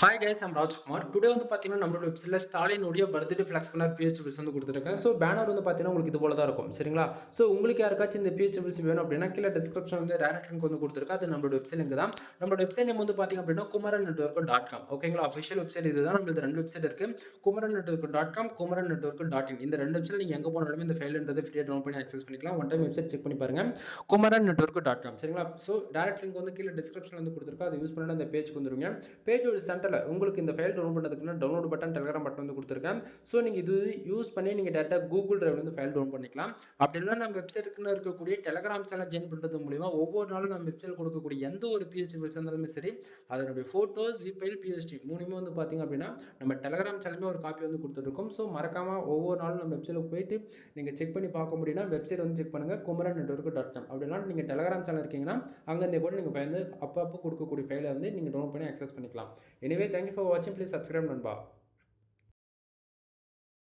Hi guys I'm Rajkumar. Today வந்து பார்த்தீங்கன்னா, நம்மளோட வெப்சைட்ல ஸ்டாலினுடைய பர்த்டே ஃபிளெக்ஸ் பண்ண பிஹெச்பிள்ஸ் வந்து குடுத்துருக்கேன். ஸோ பேனர் வந்து பார்த்தீங்கன்னா, உங்களுக்கு இது போல தான் இருக்கும். சரிங்களா? ஸோ உங்களுக்கு யாருக்காச்சும் இந்த பிஹெச்பிள்ஸ் வேணும் அப்படின்னா, கீழ டிஸ்கிரிப்ஷன்ல வந்து டைரக்ட் லிங்க் வந்து குடுத்துருக்கேன். அது நம்மளோட வெப்சைட் லிங்க் தான். நம்மளோட வெப்சைட் நேம் வந்து பார்த்தீங்க அப்படின்னா, kumaran.network.com. ஓகேங்களா? அஃபிஷியல் வெப்சைட் இதுதான். நம்மளுது 2 வெப்சைட் இருக்கு. kumarannetwork.com, kumarannetwork.in. இந்த 2 வெப்சைட்ல நீங்க எங்க போனாலுமே இந்த ஃபைல்ன்றது ஃப்ரீயா டவுன்லோட் பண்ணி ஆக்சஸ் பண்ணிக்கலாம். ஒன் டைம் வெப்சைட் செக் பண்ணி பாருங்க. kumarannetwork.com. சரிங்களா? ஸோ டைரக்ட் லிங்க் வந்து கீழ டிஸ்கிரிப்ஷன்ல வந்து குடுத்துருக்கேன். அதை யூஸ் பண்ணினா அந்த பேஜ்க்கு வந்துருங்க. பேஜோட சென்டர்ல உங்களுக்கு இந்த ஃபைல் டவுன்லோட் பண்ணுறதுக்குன்னா டவுன்லோட் பட்டன், டெலிகிராம் பட்டன் வந்து கொடுத்துருக்கேன். ஸோ நீங்கள் இது யூஸ் பண்ணி நீங்கள் டேரெக்டாக கூகுள் டிரைவ்ல வந்து ஃபைல் டவுன் பண்ணிக்கலாம். அப்படி இல்லைனா நம்ம வெப்சைட்டுக்குன்னு இருக்கக்கூடிய டெலிகிராம் சேனல் ஜாயின் பண்ணுறது மூலிமா ஒவ்வொரு நாளும் நம்ம வெப்சைட் கொடுக்கக்கூடிய எந்த ஒரு பிஎஸ்டி ஃபைல்ஸ் இருந்தாலுமே சரி, அதனுடைய ஃபோட்டோ, ஜிப் ஃபைல், பிஎஸ்டி மூணுமே வந்து பார்த்தீங்க அப்படின்னா நம்ம டெலிகிராம் சேனலுமே ஒரு காப்பி வந்து கொடுத்துருக்கோம். ஸோ மறக்காமல் ஒவ்வொரு நாளும் நம்ம வெப்சைட்டில் போயிட்டு நீங்கள் செக் பண்ணி பார்க்க முடியும்னா வெப்சைட் வந்து செக் பண்ணுங்கள் kumarannetwork.com. அப்படின்னா நீங்கள் டெலிகிராம் சேனல் இருக்கீங்கன்னா அங்கேருந்து கூட நீங்கள் வந்து அப்பப்போ கொடுக்கக்கூடிய ஃபைலை வந்து நீங்கள் டவுன்லோட் பண்ணி ஆக்சஸ் பண்ணிக்கலாம். எனிவே தேங்க்யூ ஃபார் வாட்சிங். ப்ளீஸ் சப்ஸ்கிரைப் நண்பா.